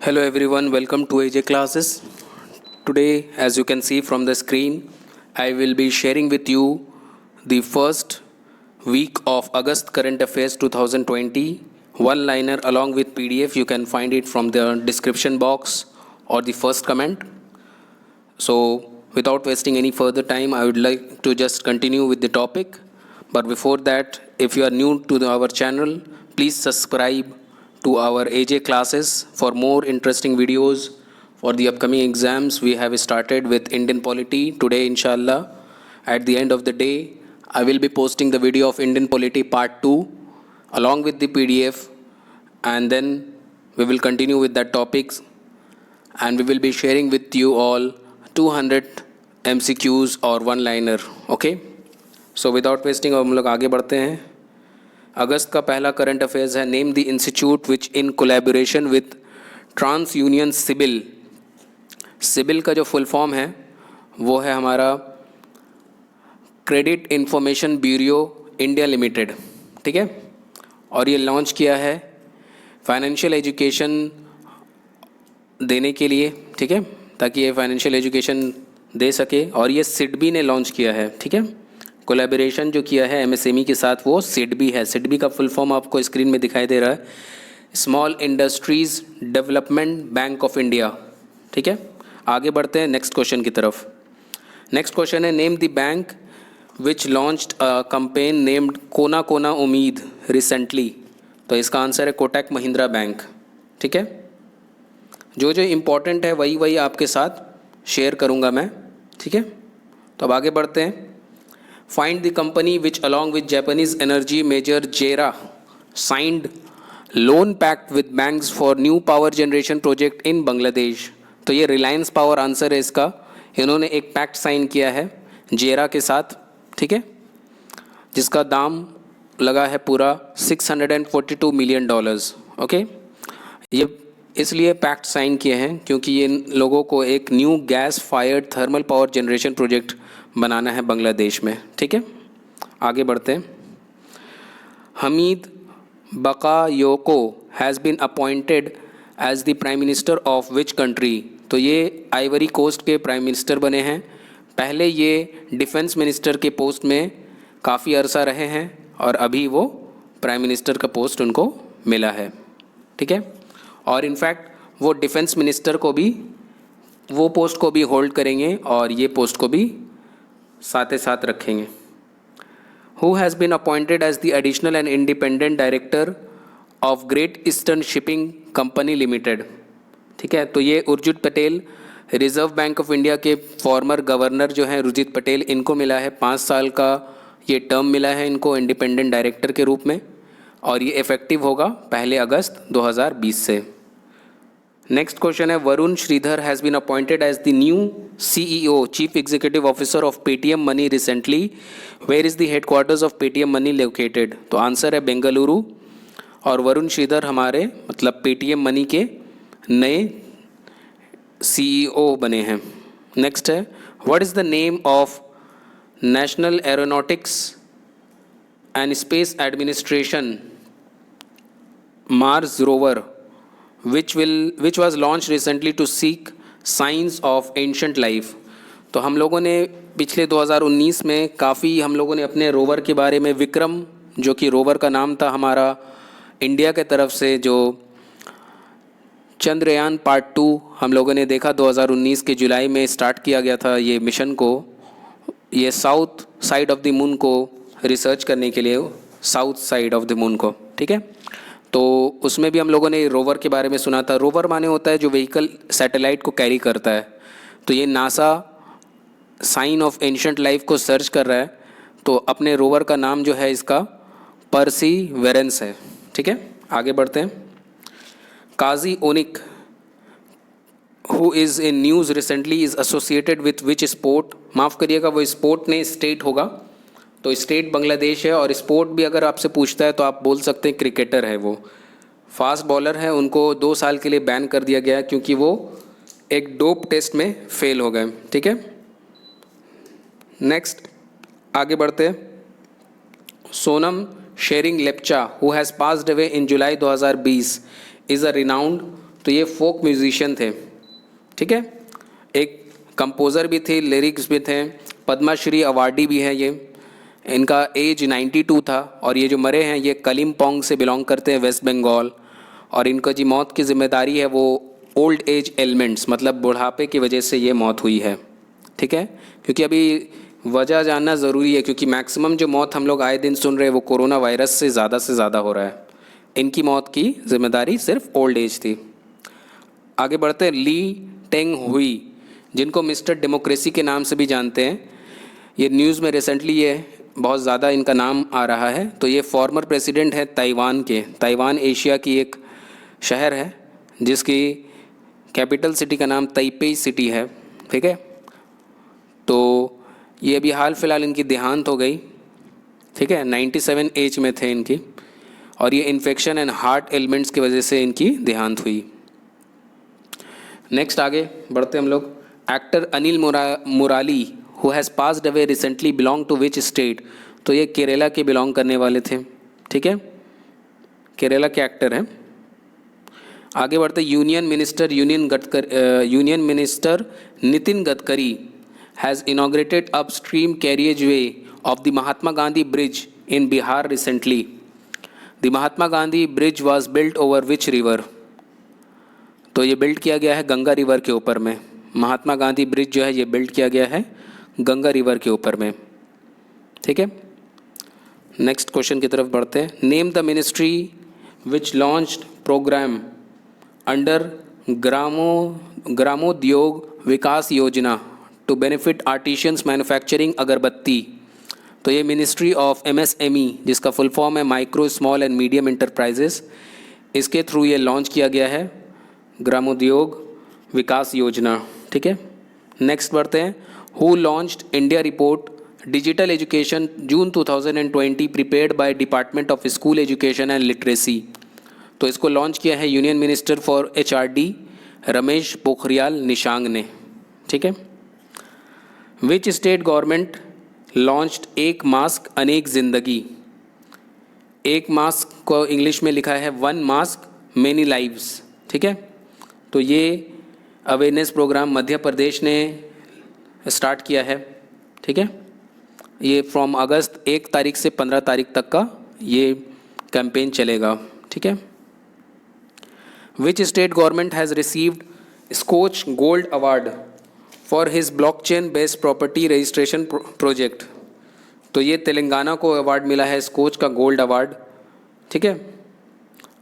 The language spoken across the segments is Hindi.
Hello everyone, welcome to AJ classes. Today, as you can see from the screen, I will be sharing with you the first week of August Current Affairs 2020 one liner along with PDF. You can find it from the description box or the first comment. So, without wasting any further time, I would like to just continue with the topic. But before that, if you are new to our channel, please subscribe to our AJ classes for more interesting videos for the upcoming exams. We have started with Indian polity today, inshallah. At the end of the day, I will be posting the video of Indian polity part 2 along with the PDF, and then we will continue with that topics, and we will be sharing with you all 200 MCQs और one liner. Okay, so without wasting हम लोग आगे बढ़ते हैं. अगस्त का पहला करंट अफेयर्स है. Name the institute which in collaboration with TransUnion CIBIL. CIBIL का जो फुल फॉर्म है वो है हमारा credit information bureau India limited. ठीक है, और ये लॉन्च किया है फाइनेंशियल एजुकेशन देने के लिए. ठीक है, ताकि ये फाइनेंशियल एजुकेशन दे सके. और ये सिडबी ने लॉन्च किया है. ठीक है, कोलैबोरेशन जो किया है एमएसएमई के साथ वो सिडबी है. सिडबी का फुल फॉर्म आपको स्क्रीन में दिखाई दे रहा है, small industries development bank of India. ठीक है, आगे बढ़ते हैं नेक्स्ट क्वेश्चन की तरफ. नेक्स्ट क्वेश्चन है name the bank which launched a campaign named कोना कोना उम्मीद रिसेंटली. तो इसका आंसर है कोटक महिंद्रा बैंक. ठीक है, जो जो इम्पोर्टेंट है वही आपके साथ शेयर करूंगा मैं. ठीक है, तो अब आगे बढ़ते हैं. Find the company which along with Japanese energy major JERA signed loan pact with banks for new power generation project in Bangladesh. तो ये रिलायंस पावर आंसर है इसका. इन्होंने एक पैक्ट साइन किया है जेरा के साथ. ठीक है, जिसका दाम लगा है पूरा $642 मिलियन. ओके, ये इसलिए पैक्ट साइन किए हैं क्योंकि ये लोगों को एक new gas fired thermal power generation project बनाना है बांग्लादेश में. ठीक है, आगे बढ़ते हैं. Hamed Bakayoko has been appointed as the prime minister of which country. तो ये आइवरी कोस्ट के प्राइम मिनिस्टर बने हैं. पहले ये डिफेंस मिनिस्टर के पोस्ट में काफ़ी अरसा रहे हैं और अभी वो प्राइम मिनिस्टर का पोस्ट उनको मिला है. ठीक है, और इनफैक्ट वो डिफेंस मिनिस्टर को भी वो पोस्ट को भी होल्ड करेंगे और ये पोस्ट को भी साथ साथ रखेंगे. Who has been appointed as the additional and independent director of Great Eastern Shipping Company Limited. ठीक है, तो ये Urjit Patel Reserve Bank of India के फॉर्मर गवर्नर जो हैं उर्जित पटेल, इनको मिला है 5 साल का ये टर्म मिला है इनको इंडिपेंडेंट डायरेक्टर के रूप में, और ये इफेक्टिव होगा 1 अगस्त 2020 से. नेक्स्ट क्वेश्चन है Varun Sridhar has been appointed as the new CEO chief executive officer of Paytm Money recently. Where is the headquarters of Paytm Money located. तो आंसर है बेंगलुरु. और वरुण श्रीधर हमारे मतलब पेटीएम मनी के नए CEO बने हैं. नेक्स्ट है what is the name of national aeronautics and space administration Mars rover which was launched recently to seek signs of ancient life. तो हम लोगों ने पिछले 2019 में काफ़ी हम लोगों ने अपने रोवर के बारे में विक्रम, जो कि रोवर का नाम था हमारा इंडिया के तरफ से, जो चंद्रयान पार्ट 2 हम लोगों ने देखा 2019 के जुलाई में स्टार्ट किया गया था ये मिशन को, ये south side of the moon को रिसर्च करने के लिए, south side of the moon को. ठीक है, तो उसमें भी हम लोगों ने रोवर के बारे में सुना था. रोवर माने होता है जो व्हीकल सैटेलाइट को कैरी करता है. तो ये NASA sign of ancient life को सर्च कर रहा है, तो अपने रोवर का नाम जो है इसका परसीवेरेंस है. ठीक है, आगे बढ़ते हैं. Kazi Onik who is in news recently is associated with which sport. माफ़ करिएगा, वो स्पोर्ट नहीं स्टेट होगा. तो स्टेट बांग्लादेश है, और स्पोर्ट भी अगर आपसे पूछता है तो आप बोल सकते हैं क्रिकेटर है. वो फास्ट बॉलर है, उनको 2 साल के लिए बैन कर दिया गया क्योंकि वो एक डोप टेस्ट में फेल हो गए. ठीक है, नेक्स्ट आगे बढ़ते हैं. Sonam Shering Lepcha, who has passed away in July 2020, is a renowned तो ये फोक म्यूजिशियन थे, ठीक है। एक कंपोज़र भी थे, लिरिक्स भी थे, पद्मश्री अवार्डी भी हैं ये। इनका एज 92 था और ये जो मरे हैं ये कलिम्पोंग से बिलोंग करते हैं, वेस्ट बंगाल। और इनका जी मौत की जिम्मेदारी है वो ओल्ड एज एलिमेंट्स, मतलब बुढ़ापे की वजह से ये मौत हुई है, ठीक है। क्योंकि अभी वजह जानना ज़रूरी है, क्योंकि मैक्सिमम जो मौत हम लोग आए दिन सुन रहे हैं वो कोरोना वायरस से ज़्यादा हो रहा है। इनकी मौत की जिम्मेदारी सिर्फ ओल्ड एज थी। आगे बढ़ते हैं। ली टेंग हुई, जिनको मिस्टर डेमोक्रेसी के नाम से भी जानते हैं, ये न्यूज़ में रिसेंटली ये बहुत ज़्यादा इनका नाम आ रहा है। तो ये फॉर्मर प्रेसिडेंट है ताइवान के। ताइवान एशिया की एक शहर है जिसकी कैपिटल सिटी का नाम ताइपेई सिटी है, ठीक है। तो ये अभी हाल फिलहाल इनकी देहांत हो गई, ठीक है। 97 एज में थे इनकी, और ये इन्फेक्शन एंड हार्ट एलिमेंट्स की वजह से इनकी देहांत हुई। नेक्स्ट आगे बढ़ते हम लोग। Actor Anil Murali who has passed away recently belong to which state, तो ये केरला के बिलोंग करने वाले थे, ठीक है। केरला के एक्टर हैं। आगे बढ़ते। Union minister Nitin Gadkari has inaugurated upstream carriage way of the Mahatma Gandhi bridge in Bihar recently. The Mahatma Gandhi bridge was built over which river, तो ये बिल्ड किया गया है गंगा रिवर के ऊपर में। महात्मा गांधी ब्रिज जो है ये बिल्ड किया गया है गंगा रिवर के ऊपर में, ठीक है। नेक्स्ट क्वेश्चन की तरफ बढ़ते हैं। Name the ministry which launched programme under Gramodyog Vikas योजना टू बेनिफिट आर्टिशियंस मैन्युफैक्चरिंग अगरबत्ती, तो ये मिनिस्ट्री ऑफ MSME, जिसका फुल फॉर्म है micro small and medium enterprises, इसके थ्रू ये लॉन्च किया गया है ग्रामोद्योग विकास योजना, ठीक है। नेक्स्ट बढ़ते हैं। Who launched India report digital education June 2020 prepared by department of school education and literacy, तो इसको लॉन्च किया है union minister for HRD Ramesh Pokhriyal Nishank ने, ठीक है। विच स्टेट गवर्नमेंट लॉन्च्ड एक मास्क अनेक जिंदगी, एक मास्क को इंग्लिश में लिखा है वन मास्क मेनी लाइव्स, ठीक है। तो ये अवेयरनेस प्रोग्राम मध्य प्रदेश ने स्टार्ट किया है, ठीक है। ये फ्रॉम अगस्त 1 तारीख से 15 तारीख तक का ये कैंपेन चलेगा, ठीक है। Which state government has received Skoch gold award for his blockchain based property registration project, तो ये तेलंगाना को अवार्ड मिला है स्कोच का गोल्ड अवार्ड, ठीक है।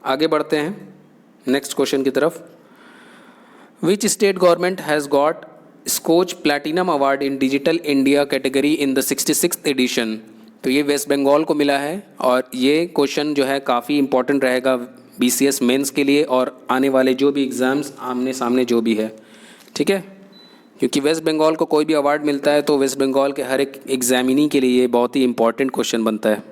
आगे बढ़ते हैं नेक्स्ट क्वेश्चन की तरफ। Which state government has got Skoch platinum award in digital India category in the 66th edition, तो ये वेस्ट बंगाल को मिला है। और ये क्वेश्चन जो है काफ़ी इंपॉर्टेंट रहेगा BCS मेंस के लिए और आने वाले जो भी एग्ज़ाम्स आमने सामने जो भी है, ठीक है। क्योंकि वेस्ट बंगाल को कोई भी अवार्ड मिलता है तो वेस्ट बंगाल के हर एक एग्जामिनी के लिए ये बहुत ही इंपॉर्टेंट क्वेश्चन बनता है।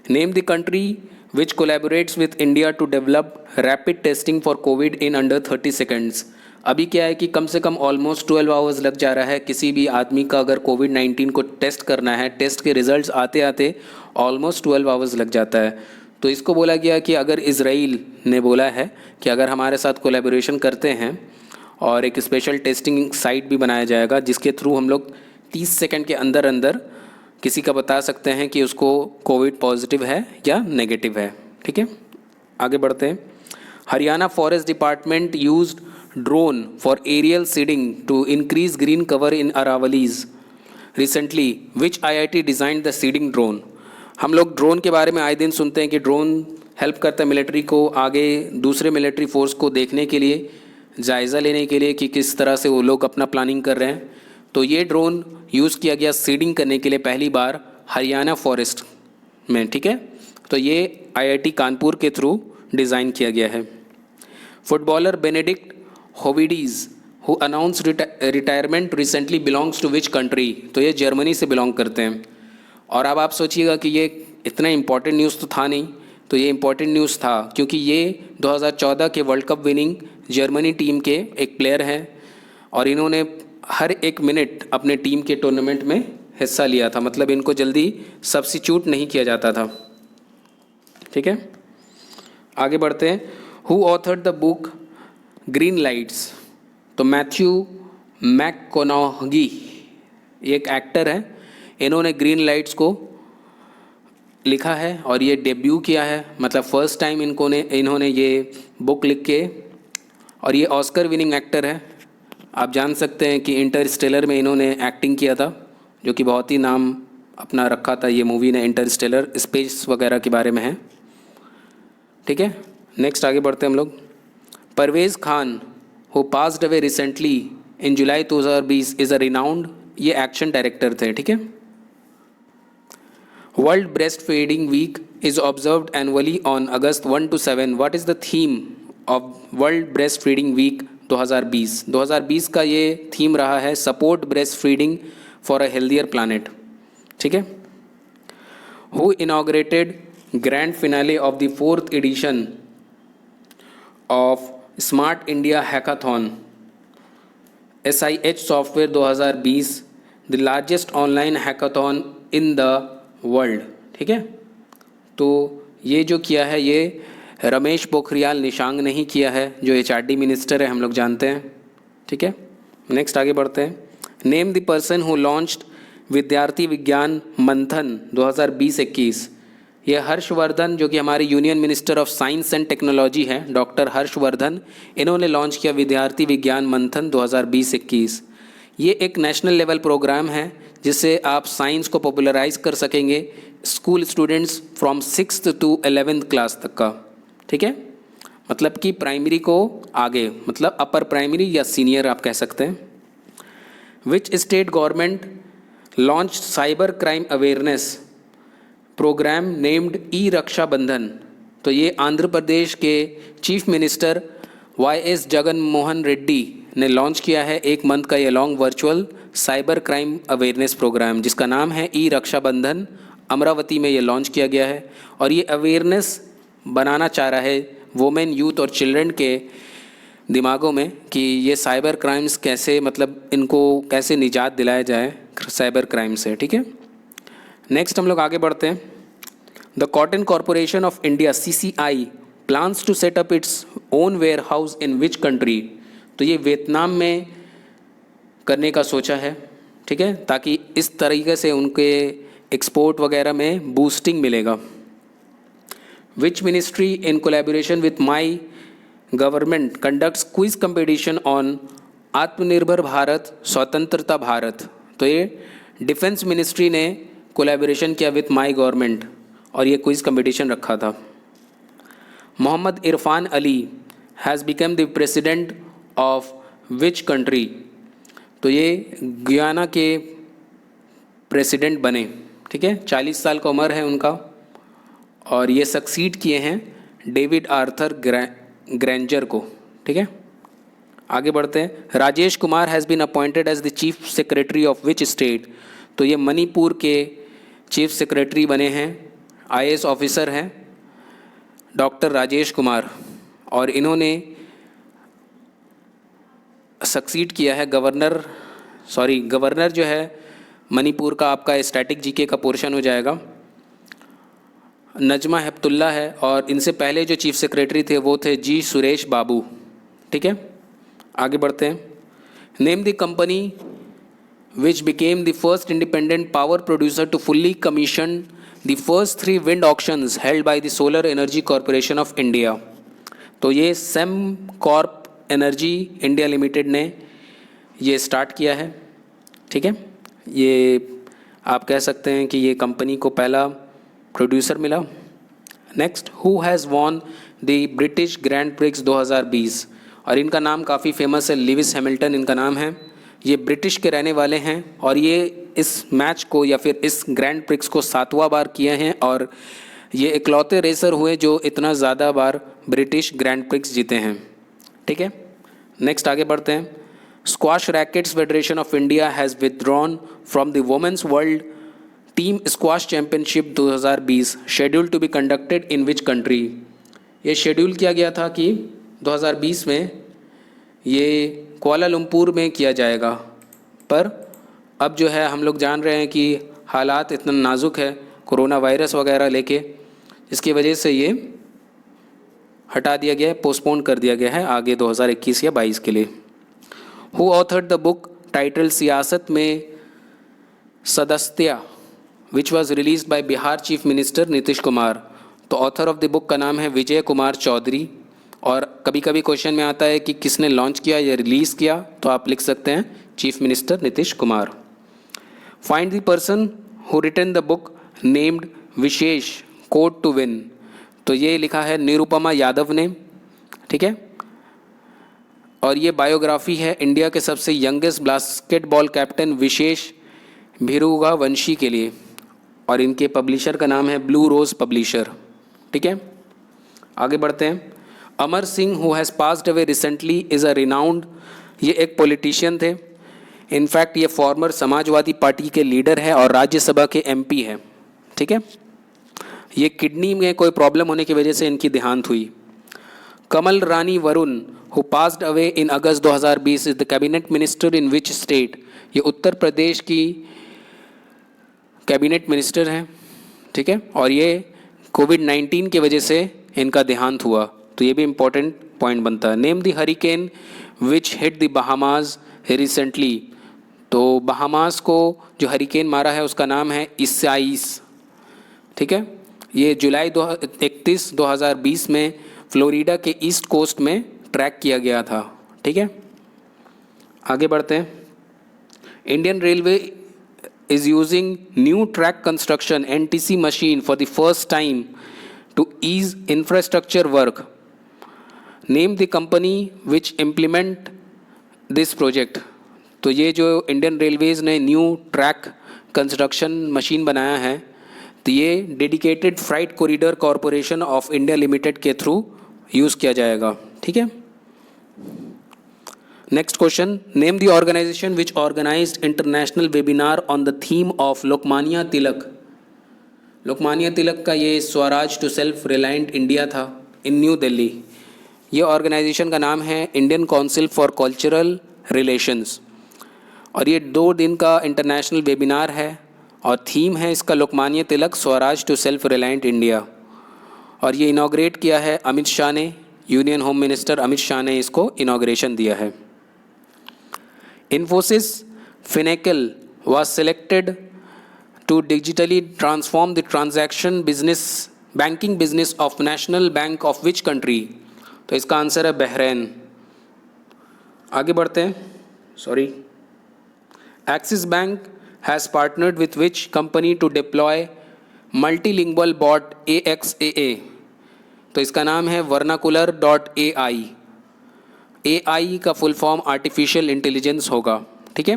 Name the country which collaborates with India to develop rapid testing for COVID in under 30 seconds. अभी क्या है कि कम से कम ऑलमोस्ट 12 आवर्स लग जा रहा है किसी भी आदमी का अगर कोविड-19 को टेस्ट करना है, टेस्ट के रिजल्ट्स आते आते ऑलमोस्ट 12 आवर्स लग जाता है। तो इसको बोला गया कि अगर इजराइल ने बोला है कि अगर हमारे साथ कोलैबोरेशन करते हैं और एक स्पेशल टेस्टिंग साइट भी बनाया जाएगा जिसके थ्रू हम लोग 30 सेकंड के अंदर अंदर किसी का बता सकते हैं कि उसको कोविड पॉजिटिव है या नेगेटिव है, ठीक है। आगे बढ़ते हैं। Haryana forest department used drone for aerial seeding to increase green cover in Aravallis recently, which IIT designed the seeding drone. हम लोग ड्रोन के बारे में आए दिन सुनते हैं कि ड्रोन हेल्प करता है मिलिट्री को आगे दूसरे मिलिट्री फोर्स को देखने के लिए, जायज़ा लेने के लिए कि किस तरह से वो लोग अपना प्लानिंग कर रहे हैं। तो ये ड्रोन यूज़ किया गया सीडिंग करने के लिए पहली बार हरियाणा फॉरेस्ट में, ठीक है। तो ये IIT कानपुर के थ्रू डिज़ाइन किया गया है। Footballer Benedikt Howedes who announce retirement recently belongs to which country, तो ये जर्मनी से बिलोंग करते हैं। और अब आप सोचिएगा कि ये इतना इम्पॉर्टेंट न्यूज़ तो था नहीं, तो ये इम्पॉर्टेंट न्यूज़ था क्योंकि ये 2014 के world cup winning Germany team के एक प्लेयर हैं और इन्होंने हर एक मिनट अपने टीम के टूर्नामेंट में हिस्सा लिया था, मतलब इनको जल्दी सब्स्टिट्यूट नहीं किया जाता था, ठीक है। आगे बढ़ते हैं। Who authored the book green lights, तो मैथ्यू मैककोनॉगी, ये एक एक्टर है, इन्होंने ग्रीन लाइट्स को लिखा है और ये डेब्यू किया है, मतलब फर्स्ट टाइम इन्होंने ये बुक लिख के, और ये ऑस्कर विनिंग एक्टर है। आप जान सकते हैं कि इंटरस्टेलर में इन्होंने एक्टिंग किया था, जो कि बहुत ही नाम अपना रखा था ये मूवी ने, इंटरस्टेलर, स्पेस वगैरह के बारे में है। ठीक है, नेक्स्ट आगे बढ़ते हैं हम लोग। Parvez Khan who passed away recently in July 2020 is a renowned, ये एक्शन डायरेक्टर थे। ठीक है, world breastfeeding week is observed annually on August 1 to 7। What is the theme of world breastfeeding week 2020? 2020 का ये थीम रहा है support breastfeeding for a healthier planet. ठीक है, who inaugurated grand finale of the 4th edition of Smart India hackathon SIH software 2020, the largest online hackathon in the world. ठीक है, तो ये जो किया है ये रमेश पोखरियाल निशांक ने ही किया है, जो HRD मिनिस्टर है, हम लोग जानते हैं। ठीक है, नेक्स्ट आगे बढ़ते हैं। Name the person who launched विद्यार्थी विज्ञान मंथन 2020-21। ये हर्षवर्धन, जो कि हमारे union minister of science and technology हैं, डॉक्टर हर्षवर्धन, इन्होंने लॉन्च किया विद्यार्थी विज्ञान मंथन 2020-21। ये एक नेशनल लेवल प्रोग्राम है जिससे आप साइंस को पॉपुलराइज कर सकेंगे school students from 6th to 11th class तक का। ठीक है, मतलब कि प्राइमरी को आगे, मतलब अपर प्राइमरी या सीनियर आप कह सकते हैं। Which state government launch cyber crime awareness program named e Raksha Bandhan? तो ये आंध्र प्रदेश के chief minister YS Jagan Mohan Reddy ने लॉन्च किया है 1 मंथ का ये long virtual cyber crime awareness program, जिसका नाम है ई रक्षा बंधन। अमरावती में ये लॉन्च किया गया है और ये अवेयरनेस बनाना चाह रहा है वुमेन, यूथ और चिल्ड्रन के दिमागों में कि ये साइबर क्राइम्स कैसे, मतलब इनको कैसे निजात दिलाया जाए साइबर क्राइम से। ठीक है, नेक्स्ट हम लोग आगे बढ़ते हैं। The Cotton Corporation of India CCI plans to set up its own warehouse in which country? तो ये वियतनाम में करने का सोचा है। ठीक है, ताकि इस तरीके से उनके एक्सपोर्ट वगैरह में बूस्टिंग मिलेगा। Which ministry in collaboration with My Government conducts quiz competition on Atmanirbhar Bharat Swatantrata Bharat? तो ये डिफेंस मिनिस्ट्री ने कोलैबोरेशन किया विथ माई गवर्नमेंट और ये क्विज कंपटीशन रखा था। Mohammed Irfan Ali has become the president of which country? तो ये गुयाना के प्रेसिडेंट बने। ठीक है, 40 साल का उम्र है उनका और ये सक्सीड किए हैं डेविड आर्थर ग्रैंजर को। ठीक है, आगे बढ़ते हैं। Rajesh Kumar has been appointed as the chief secretary of which state? तो ये मणिपुर के चीफ सेक्रेटरी बने हैं, IAS ऑफिसर हैं डॉक्टर राजेश कुमार, और इन्होंने सक्सीड किया है गवर्नर जो है मणिपुर का, आपका स्टैटिक GK का पोर्शन हो जाएगा, नजमा हेप्तुल्ला है, और इनसे पहले जो चीफ सेक्रेटरी थे वो थे G सुरेश बाबू। ठीक है, आगे बढ़ते हैं। Name the company which became the first independent power producer to fully commission the first 3 wind auctions held by the Solar Energy Corporation of India? तो ये Sembcorp energy India limited ने ये स्टार्ट किया है। ठीक है, ये आप कह सकते हैं कि ये कंपनी को पहला प्रोड्यूसर मिला। Next, who has won the British grand prix 2020? और इनका नाम काफ़ी फेमस है, लिविस हैमिल्टन इनका नाम है। ये ब्रिटिश के रहने वाले हैं और ये इस मैच को या फिर इस ग्रैंड प्रिक्स को 7वां बार किए हैं और ये इकलौते रेसर हुए जो इतना ज़्यादा बार ब्रिटिश ग्रैंड प्रिक्स जीते हैं। ठीक है, नेक्स्ट आगे बढ़ते हैं। Squash rackets federation of India has withdrawn from the women's world team squash championship 2020 schedule to be conducted in which country? ये शेड्यूल किया गया था कि 2020 में ये कुआलालंपुर में किया जाएगा, पर अब जो है हम लोग जान रहे हैं कि हालात इतना नाजुक है कोरोना वायरस वगैरह लेके, जिसकी वजह से ये हटा दिया गया है, पोस्टपोन कर दिया गया है आगे 2021 या 22 के लिए। Who authored the book title सियासत में सदस्यता which was release by Bihar chief minister Nitish Kumar. तो ऑथर ऑफ द बुक का नाम है विजय कुमार चौधरी। और कभी कभी क्वेश्चन में आता है कि किसने लॉन्च किया या रिलीज़ किया, तो आप लिख सकते हैं chief minister Nitish Kumar. Find the person who written the book named Vishesh code to win. तो ये लिखा है निरुपमा यादव ने, ठीक है। और ये बायोग्राफी है इंडिया के सबसे यंगेस्ट बास्केटबॉल कैप्टन विशेष भिरुगा वंशी के लिए, और इनके पब्लिशर का नाम है ब्लू रोज पब्लिशर, ठीक है। आगे बढ़ते हैं। Amar Singh who has passed away recently is a renowned, ये एक पॉलिटिशियन थे। इनफैक्ट ये फॉर्मर समाजवादी पार्टी के लीडर है और राज्यसभा के एमपी है, ठीक है। ये किडनी में कोई प्रॉब्लम होने की वजह से इनकी देहांत हुई। Kamal Rani Varun who passed away in August 2020 is the cabinet minister in which state. ये उत्तर प्रदेश की कैबिनेट मिनिस्टर हैं, ठीक है। और ये कोविड-19 की वजह से इनका देहांत हुआ, तो ये भी इम्पोर्टेंट पॉइंट बनता है। Name the hurricane which hit the Bahamas recently. तो बहामास को जो हरिकेन मारा है उसका नाम है इसाइस, ठीक है। ये जुलाई 31, 2020 में फ्लोरिडा के ईस्ट कोस्ट में ट्रैक किया गया था, ठीक है। आगे बढ़ते हैं। Indian railway is using new track construction NTC machine for the first time to ease infrastructure work. Name the company which implement this project. तो ये जो इंडियन रेलवेज़ ने न्यू ट्रैक कंस्ट्रक्शन मशीन बनाया है, तो ये dedicated freight corridor corporation of India limited के थ्रू यूज़ किया जाएगा, ठीक है। Next question, name the organisation which organised international webinar on the theme of Lokmanya Tilak. Lokmanya Tilak का ये Swaraj to self reliant India था इन न्यू दिल्ली। ये ऑर्गेनाइजेशन का नाम है Indian council for cultural relations, और ये 2 दिन का इंटरनेशनल वेबिनार है और थीम है इसका Lokmanya Tilak Swaraj to self reliant India. और ये इनॉग्रेट किया है अमित शाह ने, union home minister Amit Shah ने इसको इनॉग्रेशन दिया है। Infosys Finacle was selected to digitally transform the banking business of National Bank of which country? तो इसका आंसर है बहरीन। आगे बढ़ते हैं। Axis Bank has partnered with which company to deploy multilingual bot AXAA? तो इसका नाम है vernacular.ai। AI का फुल फॉर्म आर्टिफिशियल इंटेलिजेंस होगा, ठीक है,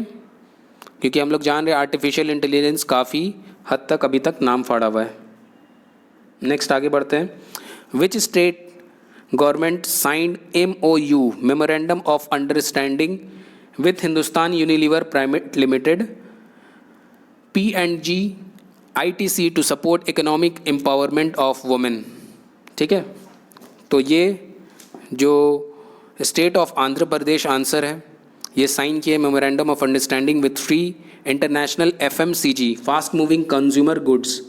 क्योंकि हम लोग जान रहे हैं आर्टिफिशियल इंटेलिजेंस काफ़ी हद तक अभी तक नाम फाड़ा हुआ है। नेक्स्ट आगे बढ़ते हैं। Which state government signed MOU memorandum of understanding with Hindustan Unilever private limited P&G ITC to support economic empowerment of women, ठीक है। तो ये जो state of Andhra Pradesh answer है, ये साइन किए memorandum of understanding with 3 international FMCG fast moving consumer goods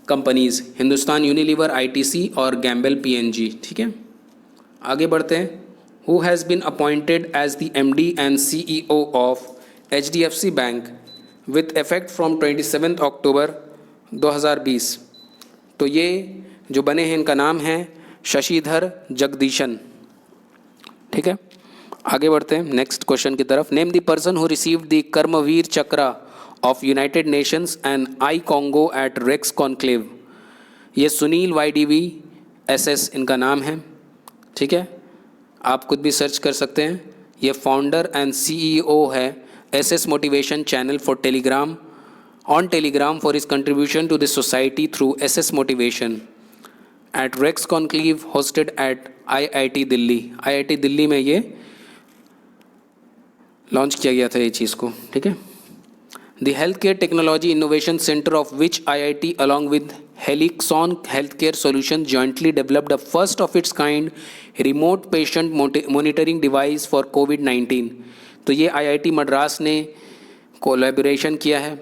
companies, Hindustan Unilever ITC और गैम्बल PNG, ठीक है। आगे बढ़ते हैं। Who has been appointed as the MD and CEO of HDFC bank with effect from 27 अक्टूबर 2020। तो ये जो बने हैं इनका नाम है शशिधर जगदीशन, ठीक है। आगे बढ़ते हैं नेक्स्ट क्वेश्चन की तरफ। Name the person who received the Karmaveer Chakra of United Nations and iCONGO at Rex conclave. ये सुनील YDV SS इनका नाम है, ठीक है। आप खुद भी सर्च कर सकते हैं। ये फाउंडर एंड CEO है SS motivation channel for Telegram on Telegram for his contribution to the society through SS motivation at Rex conclave hosted at IIT Delhi. IIT Delhi में ये लॉन्च किया गया था ये चीज़ को, ठीक है। The health care technology innovation centre of which IIT along with Helyxon health care solution jointly developed the first of its kind remote patient monitoring device for COVID-19। तो ये IIT मद्रास ने कोलैबोरेशन किया है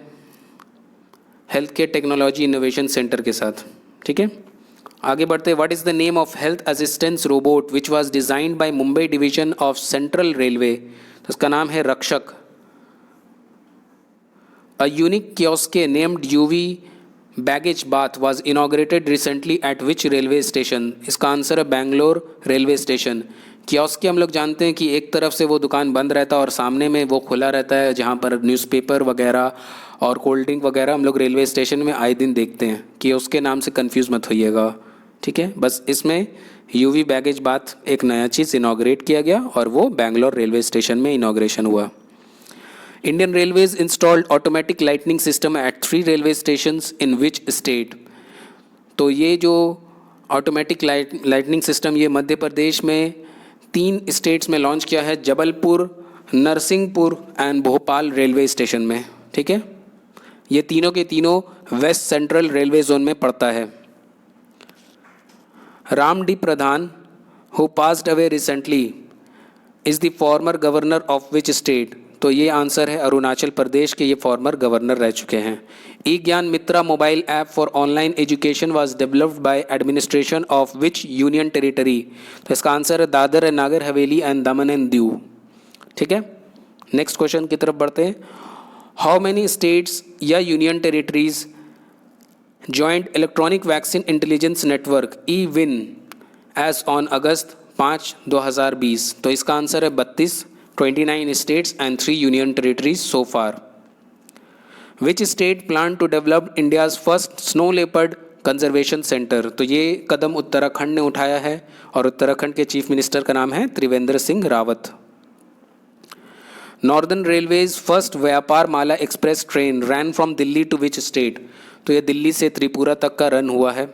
health care technology innovation centre के साथ, ठीक है। आगे बढ़ते, what is the name of health assistance robot which was designed by Mumbai division of central railway? तो इसका नाम है रक्षक। A unique kiosk named UV baggage bath was inaugurated recently eight which railway station? इसका आंसर है बैंगलोर रेलवे स्टेशन। कियोस्क हम लोग जानते हैं कि एक तरफ से वो दुकान बंद रहता है और सामने में वो खुला रहता है, जहाँ पर न्यूज़पेपर वगैरह और कोल्ड ड्रिंक वगैरह हम लोग रेलवे स्टेशन में आए दिन देखते हैं। कियोस्क के नाम से कंफ्यूज मत होइएगा, ठीक है। बस इसमें यूवी बैगेज बाथ एक नया चीज़ इनॉग्रेट किया गया और वो बैंगलोर रेलवे स्टेशन में इनॉग्रेशन हुआ। Indian railways installed automatic lightning system eight 3 railway stations in which state? तो ये जो ऑटोमेटिक लाइटनिंग सिस्टम ये मध्य प्रदेश में 3 स्टेट्स में लॉन्च किया है, Jabalpur, Narsinghpur and Bhopal railway station में, ठीक है। ये तीनों के तीनों वेस्ट सेंट्रल रेलवे जोन में पड़ता है। Ram D Pradhan who passed away recently is the former governor of which state? तो ये आंसर है अरुणाचल प्रदेश के, ये फॉर्मर गवर्नर रह चुके हैं। E Gyan Mitra mobile app for online education was developed by administration of which union territory? तो इसका आंसर है Dadar and Nagar Haveli and Daman and Diu, ठीक है। नेक्स्ट क्वेश्चन की तरफ बढ़ते हैं। हाउ मेनी स्टेट्स या union territories joint electronic vaccine intelligence network eVIN as on August 5, 2020? तो इसका आंसर है 32, 29 states and 3 union territories so far. Which state planned to develop India's first snow leopard conservation center? तो ये कदम उत्तराखंड ने उठाया है और उत्तराखंड के चीफ मिनिस्टर का नाम है Trivendra Singh Rawat. Northern railways first Vyapar Mala express train ran from Delhi to which state? तो ये दिल्ली से त्रिपुरा तक का रन हुआ है।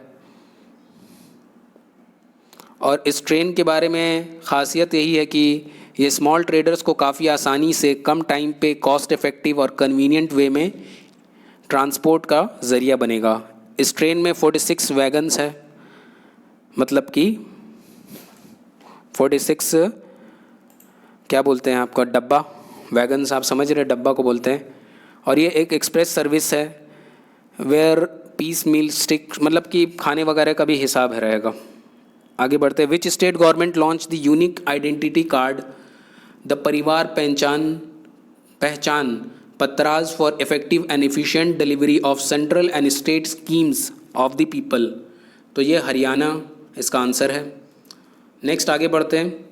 और इस ट्रेन के बारे में ख़ासियत यही है कि ये स्मॉल ट्रेडर्स को काफ़ी आसानी से कम टाइम पे कॉस्ट इफ़ेक्टिव और कन्वीनियंट वे में ट्रांसपोर्ट का ज़रिया बनेगा। इस ट्रेन में 46 वैगन्स है, मतलब कि 46 क्या बोलते हैं आपका डब्बा, वैगन्स आप समझ रहे, डब्बा को बोलते हैं। और ये एक एक्सप्रेस सर्विस है वेयर पीस मील स्टिक, मतलब कि खाने वगैरह का भी हिसाब है रहेगा। आगे बढ़ते हैं। Which state government launch the unique identity card the Parivar Pehchan Patras for effective and efficient delivery of central and state schemes of the people? तो ये हरियाणा इसका आंसर है। नेक्स्ट आगे बढ़ते हैं।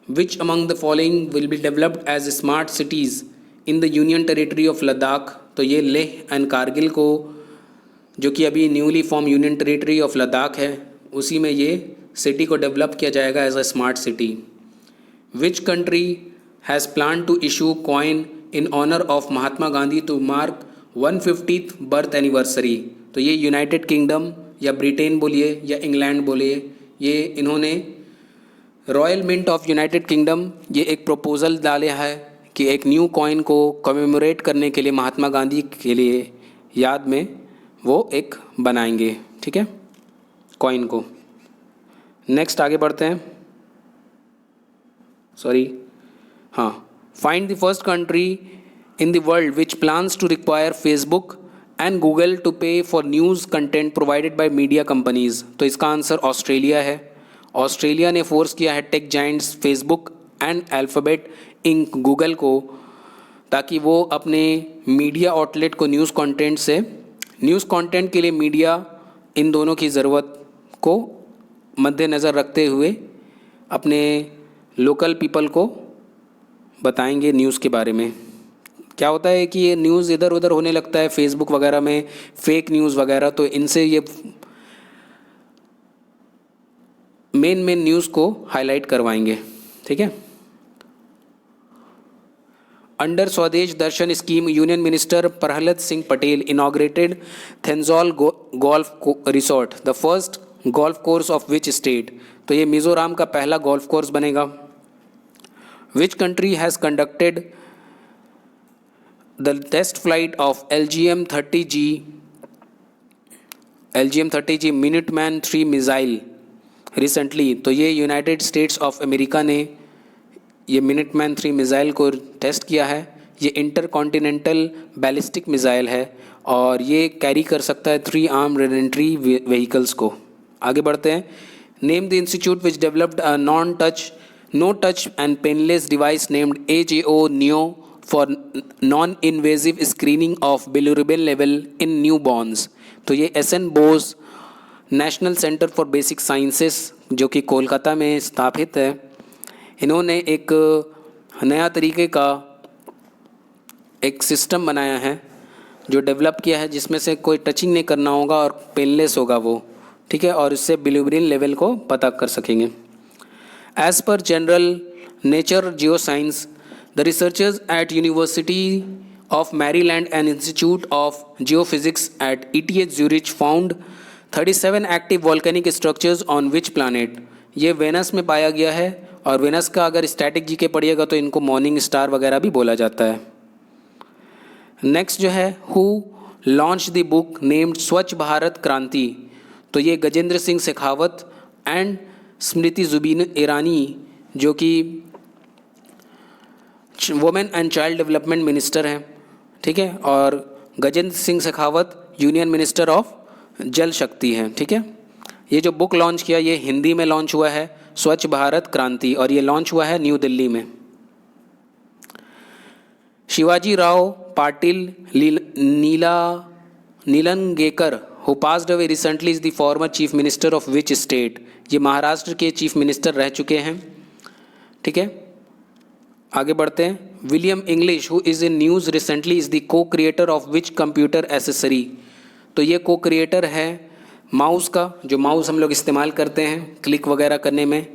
Which among the following will be developed as smart cities in the union territory of Ladakh? तो ये लेह एंड कारगिल को, जो कि अभी newly form union territory of Ladakh है, उसी में ये सिटी को डेवलप किया जाएगा as a smart city. Which country has plan to issue coin in honour of Mahatma Gandhi to mark 150th birth anniversary? तो ये यूनाइटेड किंगडम या ब्रिटेन बोलिए या इंग्लैंड बोलिए, ये इन्होंने royal mint of United Kingdom ये एक प्रपोज़ल डाला है कि एक न्यू कॉइन को कमेमोरेट करने के लिए महात्मा गांधी के लिए याद में वो एक बनाएंगे, ठीक है, कॉइन को। नेक्स्ट आगे बढ़ते हैं। Find the first country in the world which plans to require Facebook and Google to pay for news content provided by media companies? तो इसका आंसर ऑस्ट्रेलिया है। ऑस्ट्रेलिया ने फोर्स किया है tech giants Facebook and Alphabet Inc Google को, ताकि वो अपने मीडिया आउटलेट को न्यूज़ कंटेंट के लिए मीडिया इन दोनों की ज़रूरत को मद्देनज़र रखते हुए अपने लोकल पीपल को बताएंगे न्यूज़ के बारे में। क्या होता है कि ये न्यूज़ इधर उधर होने लगता है फेसबुक वगैरह में, फेक न्यूज़ वगैरह, तो इनसे ये मेन न्यूज़ को हाईलाइट करवाएंगे, ठीक है। Under Swadesh Darshan scheme union minister Prahlad Singh Patel inaugurated Thenzawl golf resort the first golf course of which state? तो ये मिज़ोरम का पहला गोल्फ कोर्स बनेगा। Which country has conducted the test flight of LGM 30G Minuteman 3 missile recently? तो ये यूनाइटेड स्टेट्स ऑफ अमेरिका ने ये मिनटमैन 3 मिसाइल को टेस्ट किया है। ये इंटरकॉन्टिनेंटल बैलिस्टिक मिसाइल है और ये कैरी कर सकता है 3 आर्म रेडेंट्री व्हीकल्स को। आगे बढ़ते हैं। Name the institute which developed a no touch and painless device named AJO Neo for non invasive screening of bilirubin level in newborns. तो ये SN Bose national centre for basic sciences जो कि कोलकाता में स्थापित है, इन्होंने एक नया तरीके का एक सिस्टम बनाया है जो डेवलप किया है, जिसमें से कोई टचिंग नहीं करना होगा और पेनलेस होगा वो, ठीक है, और इससे बिलिरुबिन लेवल को पता कर सकेंगे। As per journal Nature Geoscience, the researchers at university of Maryland and institute of geophysics at ETH Zurich found 37 active volcanic structures on which planet. ये वेनस में पाया गया है, और वेनस का अगर स्टैटिक जीके पढ़िएगा तो इनको मॉर्निंग स्टार वगैरह भी बोला जाता है। नेक्स्ट जो है, who launch the book named स्वच्छ भारत क्रांति। तो ये गजेंद्र सिंह शेखावत एंड स्मृति जुबिन ईरानी जो कि women and child development minister हैं, ठीक है, और Gajendra Singh Shekhawat union minister of Jal शक्ति हैं, ठीक है। ये जो बुक लॉन्च किया ये हिंदी में लॉन्च हुआ है, स्वच्छ भारत क्रांति, और ये लॉन्च हुआ है न्यू दिल्ली में। Shivaji Rao Patil Nilangekar who passed away recently is the former chief minister of which state. ये महाराष्ट्र के चीफ मिनिस्टर रह चुके हैं, ठीक है। आगे बढ़ते हैं। William English who is in news recently is the co creator of which computer accessory. तो ये को क्रिएटर है माउस का, जो माउस हम लोग इस्तेमाल करते हैं क्लिक वगैरह करने में,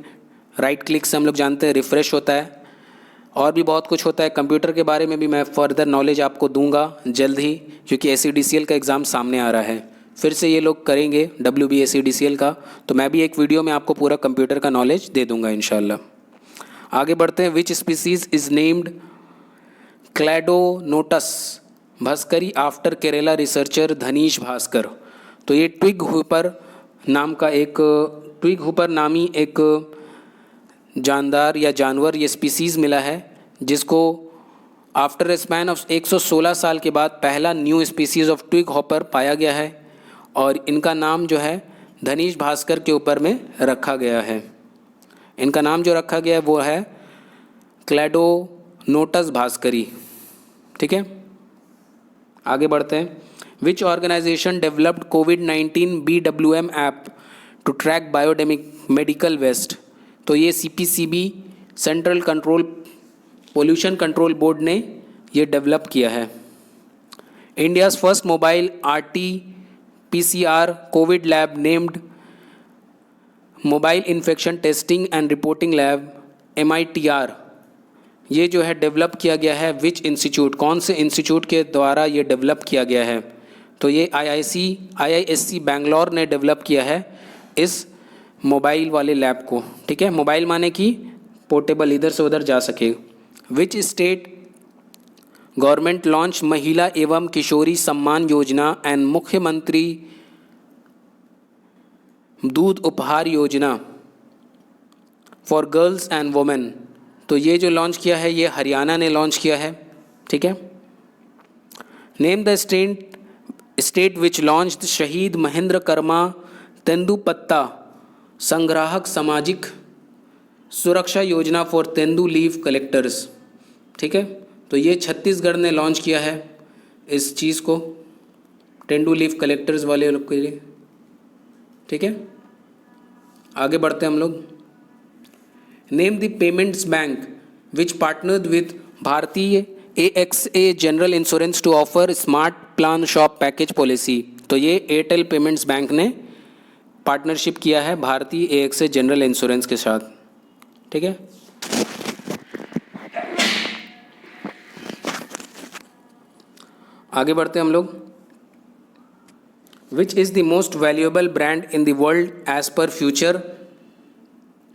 राइट क्लिक से हम लोग जानते हैं रिफ़्रेश होता है, और भी बहुत कुछ होता है। कंप्यूटर के बारे में भी मैं फर्दर नॉलेज आपको दूंगा जल्द ही, क्योंकि ACDCL का एग्ज़ाम सामने आ रहा है, फिर से ये लोग करेंगे WB ACDCL का, तो मैं भी एक वीडियो में आपको पूरा कंप्यूटर का नॉलेज दे दूंगा इंशाल्लाह। आगे बढ़ते हैं। Which species is named Cladonotus bhaskari after Kerala researcher Dhaneesh Bhaskar. तो ये ट्विग हुपर नामी एक जानदार या जानवर, ये स्पीसीज़ मिला है, जिसको आफ्टर ए स्पैन ऑफ 116 साल के बाद पहला new species of twig hopper पाया गया है, और इनका नाम जो है धनीश भास्कर के ऊपर में रखा गया है। इनका नाम जो रखा गया है वो है क्लैडोनोटस भास्करी, ठीक है। आगे बढ़ते हैं। Which organisation developed COVID-19 BWM app to track medical waste. तो ये CPCB central pollution control board ने ये डेवलप किया है। India's first mobile RT-PCR COVID lab named mobile infection testing and reporting lab MITR, ये जो है डेवलप किया गया है विच इंस्टीट्यूट, कौन से इंस्टीट्यूट के द्वारा ये डेवलप किया गया है। तो ये IISc बैंगलोर ने डेवलप किया है इस मोबाइल वाले लैब को, ठीक है। मोबाइल माने कि पोर्टेबल, इधर से उधर जा सके। विच स्टेट गवर्नमेंट लॉन्च महिला एवं किशोरी सम्मान योजना एंड मुख्यमंत्री दूध उपहार योजना फॉर गर्ल्स एंड वुमेन। तो ये जो लॉन्च किया है ये हरियाणा ने लॉन्च किया है, ठीक है। Name the state which launch शहीद महेंद्र कर्मा तेंदुपत्ता संग्राहक सामाजिक सुरक्षा योजना फॉर तेंदू लीव कलेक्टर्स, ठीक है। तो ये छत्तीसगढ़ ने लॉन्च किया है इस चीज़ को, तेंदू लीव कलेक्टर्स वाले लोग के लिए, ठीक है। आगे बढ़ते हैं हम लोग। Name the payments bank which partnered with Bharatiya AXA general insurance to offer smart plan shop package policy. तो ये एयरटेल पेमेंट्स बैंक ने पार्टनरशिप किया है भारतीय AXA जनरल इंश्योरेंस के साथ, ठीक है। आगे बढ़ते हैं हम लोग। Which is the most valuable brand in the world as per Future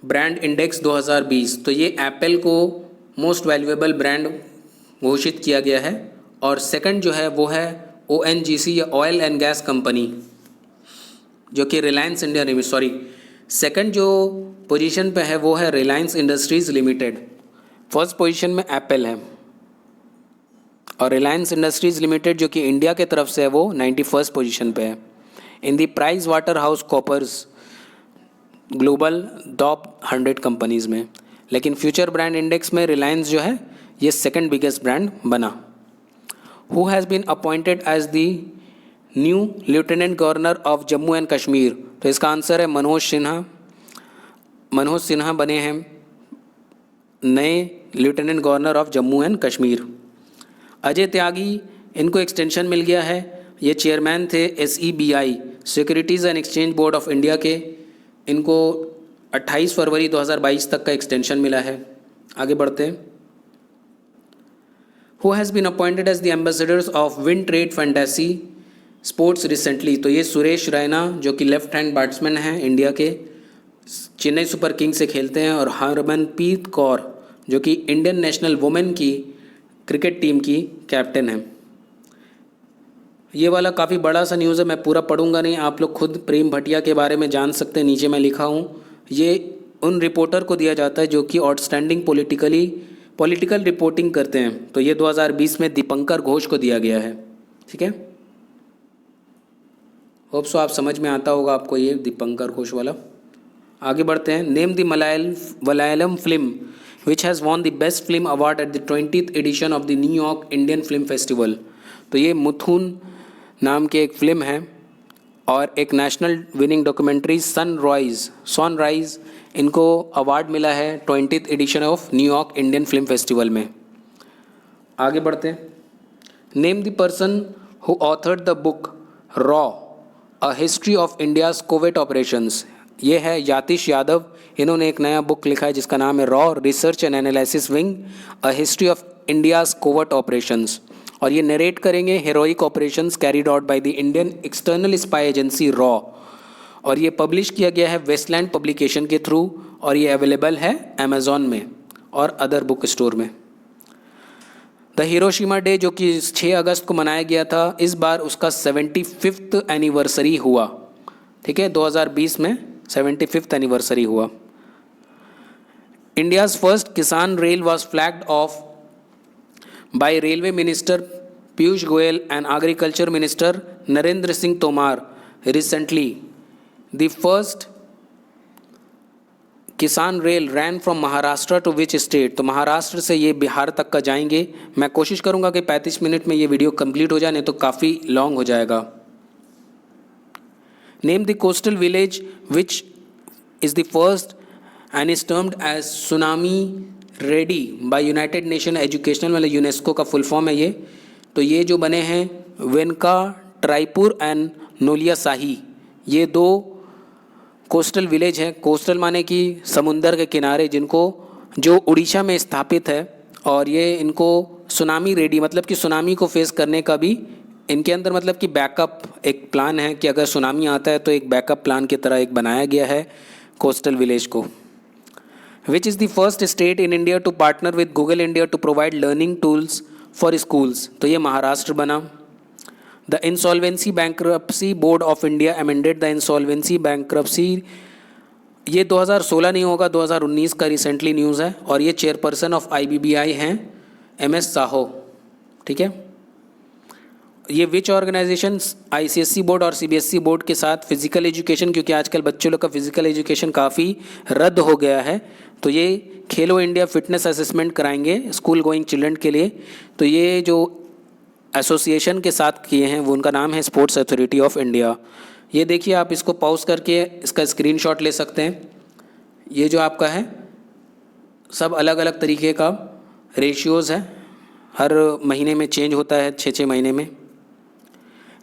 Brand index 2020। तो ये एप्पल को मोस्ट वैल्यूएबल ब्रांड घोषित किया गया है, और सेकंड जो है वो है ONGC या ऑयल एंड गैस कंपनी, जो कि रिलायंस इंडिया सेकंड जो पोजीशन पे है वो है Reliance industries limited. First position में एप्पल है, और रिलायंस इंडस्ट्रीज़ लिमिटेड जो कि इंडिया के तरफ से है वो 91st पोजीशन पे है। In the PricewaterhouseCoopers global top 100 companies में, लेकिन फ्यूचर ब्रांड इंडेक्स में रिलायंस जो है ये सेकंड बिगेस्ट ब्रांड बना। Who has been appointed as the new lieutenant governor of Jammu and Kashmir, तो इसका आंसर है मनोज सिन्हा। मनोज सिन्हा बने हैं नए lieutenant governor of Jammu and Kashmir. Ajay Tyagi, इनको एक्सटेंशन मिल गया है, ये चेयरमैन थे SEBI securities and exchange board of India के, इनको 28 फरवरी 2022 तक का एक्सटेंशन मिला है। आगे बढ़ते हैं। Who has been appointed as the ambassadors of win trade fantasy sports recently, तो ये सुरेश रैना जो कि लेफ्ट हैंड बैट्समैन हैं इंडिया के, चेन्नई सुपर किंग से खेलते हैं, और हरमनप्रीत कौर जो कि इंडियन नेशनल वुमेन की क्रिकेट टीम की कैप्टन है। ये वाला काफ़ी बड़ा सा न्यूज़ है, मैं पूरा पढ़ूंगा नहीं, आप लोग खुद प्रेम भटिया के बारे में जान सकते हैं, नीचे मैं लिखा हूँ। ये उन रिपोर्टर को दिया जाता है जो कि आउटस्टैंडिंग पॉलिटिकल रिपोर्टिंग करते हैं, तो ये 2020 में दीपंकर घोष को दिया गया है। ठीक है, होप सो आप समझ में आता होगा आपको ये दीपंकर घोष वाला। आगे बढ़ते हैं। Name the Malayalam film which has won the best film award at the 20th edition of the New York Indian film festival, तो ये मुथुन नाम की एक फ़िल्म है और एक नेशनल विनिंग डॉक्यूमेंट्री सनराइज इनको अवार्ड मिला है 20th edition of New York Indian film festival में। आगे बढ़ते हैं। Name the person who authored the book raw a history of India's covid operations, ये है यातिश यादव, इन्होंने एक नया बुक लिखा है जिसका नाम है raw research and analysis wing a history of India's covid operations, और ये नरेट करेंगे heroic operations carried out by the Indian external spy agency raw, और ये पब्लिश किया गया है वेस्टलैंड पब्लिकेशन के थ्रू, और ये अवेलेबल है अमेज़ॉन में और अदर बुक स्टोर में। द हिरोशिमा डे जो कि 6 अगस्त को मनाया गया था, इस बार उसका 75th एनिवर्सरी हुआ। ठीक है, 2020 में 75th एनिवर्सरी हुआ। India's first Kisan rail was flagged off by railway minister Piyush Goyal and agriculture minister Narendra Singh Tomar recently. The first Kisan rail ran from Maharashtra to which state, तो महाराष्ट्र से ये बिहार तक का जाएंगे। मैं कोशिश करूंगा कि 35 मिनट में ये वीडियो कंप्लीट हो जाए, नहीं तो काफ़ी लॉन्ग हो जाएगा। Name the coastal village which is the first and is termed as tsunami ready by United Nation educational, मतलब यूनेस्को का फुल फॉर्म है ये। तो ये जो बने हैं वेनका ट्राईपुर एंड नोलिया शाही, ये 2 कोस्टल विलेज हैं। कोस्टल माने कि समुंदर के किनारे, जिनको जो उड़ीसा में स्थापित है, और ये इनको सुनामी रेडी मतलब कि सुनामी को फेस करने का भी इनके अंदर मतलब कि बैकअप एक प्लान है कि अगर सुनामी आता है तो एक बैकअप प्लान की तरह एक बनाया गया है कोस्टल विलेज को। Which is the first state in India to partner with Google India to provide learning tools for schools, तो ये महाराष्ट्र बना। The insolvency bankruptcy board of India amended the insolvency bankruptcy, ये 2016 नहीं होगा, 2019 का रिसेंटली न्यूज़ है, और ये चेयरपर्सन ऑफ IBBI हैं MS साहो। ठीक है, ये विच ऑर्गेनाइजेशन ICSE बोर्ड और CBSE बोर्ड के साथ फिजिकल एजुकेशन, क्योंकि आजकल बच्चों लोग का फिजिकल एजुकेशन काफ़ी रद्द हो गया है, तो ये खेलो इंडिया फिटनेस असेसमेंट कराएंगे स्कूल गोइंग चिल्ड्रन के लिए। तो ये जो एसोसिएशन के साथ किए हैं वो उनका नाम है स्पोर्ट्स अथॉरिटी ऑफ इंडिया। ये देखिए, आप इसको पॉज करके इसका स्क्रीनशॉट ले सकते हैं। ये जो आपका है सब अलग अलग तरीके का रेशियोज़ है, हर महीने में चेंज होता है, 6-6 महीने में।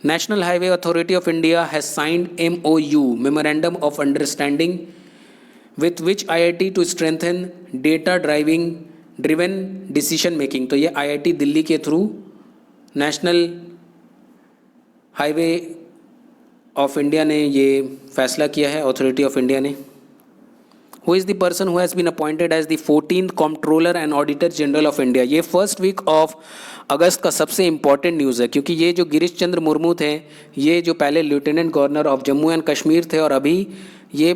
National highway authority of India has signed MOU memorandum of understanding with which IIT to strengthen data driven decision making, तो ये IIT दिल्ली के through national highway of India ने ये फैसला किया है, अथॉरिटी ऑफ इंडिया ने। Who is the person who has been appointed as the 14th controller and auditor general of India, ये फर्स्ट वीक ऑफ अगस्त का सबसे इंपॉर्टेंट न्यूज़ है, क्योंकि ये जो गिरीश चंद्र मुर्मू थे, ये जो पहले lieutenant governor of Jammu and Kashmir थे, और अभी ये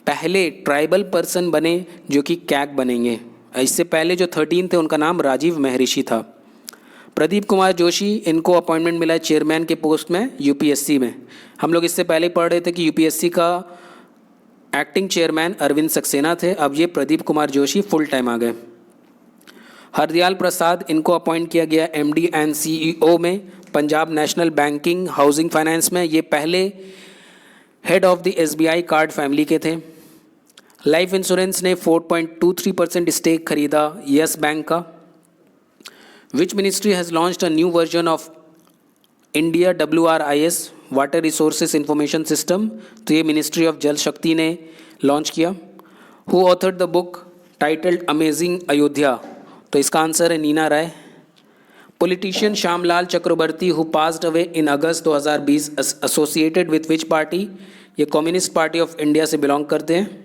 पहले ट्राइबल पर्सन बने जो कि कैग बनेंगे। इससे पहले जो 13 थे उनका नाम राजीव महर्षि था। प्रदीप कुमार जोशी, इनको अपॉइंटमेंट मिला है चेयरमैन के पोस्ट में UPSC में। हम लोग इससे पहले पढ़ रहे थे कि UPSC का एक्टिंग चेयरमैन अरविंद सक्सेना थे, अब ये प्रदीप कुमार जोशी फुल टाइम आ गए। हरदयाल प्रसाद, इनको अपॉइंट किया गया एमडी एंड सीईओ में, Punjab national banking housing finance में। ये पहले head of the SBI card family के थे। लाइफ इंश्योरेंस ने 4.23% स्टेक खरीदा यस बैंक का। Which ministry has launched a new version of India WRIS water resources information system, तो ये मिनिस्ट्री ऑफ जल शक्ति ने लॉन्च किया। Who authored the book titled amazing Ayodhya, तो इसका आंसर है Neena Rai. Politician Shyamlal Chakraborty who passed away in August 2020 associated with which party, ये कम्युनिस्ट पार्टी ऑफ इंडिया से बिलोंग करते हैं।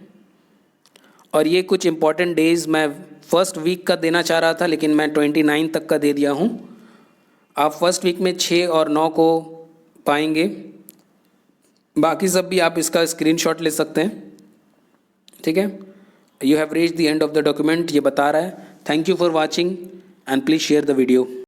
और ये कुछ इंपॉर्टेंट डेज मैं फर्स्ट वीक का देना चाह रहा था, लेकिन मैं 29 तक का दे दिया हूँ। आप फर्स्ट वीक में 6 और 9 को पाएंगे, बाकी सब भी आप इसका स्क्रीनशॉट ले सकते हैं, ठीक है। You have reached the end of the document, ये बता रहा है। Thank you for watching and please share the video.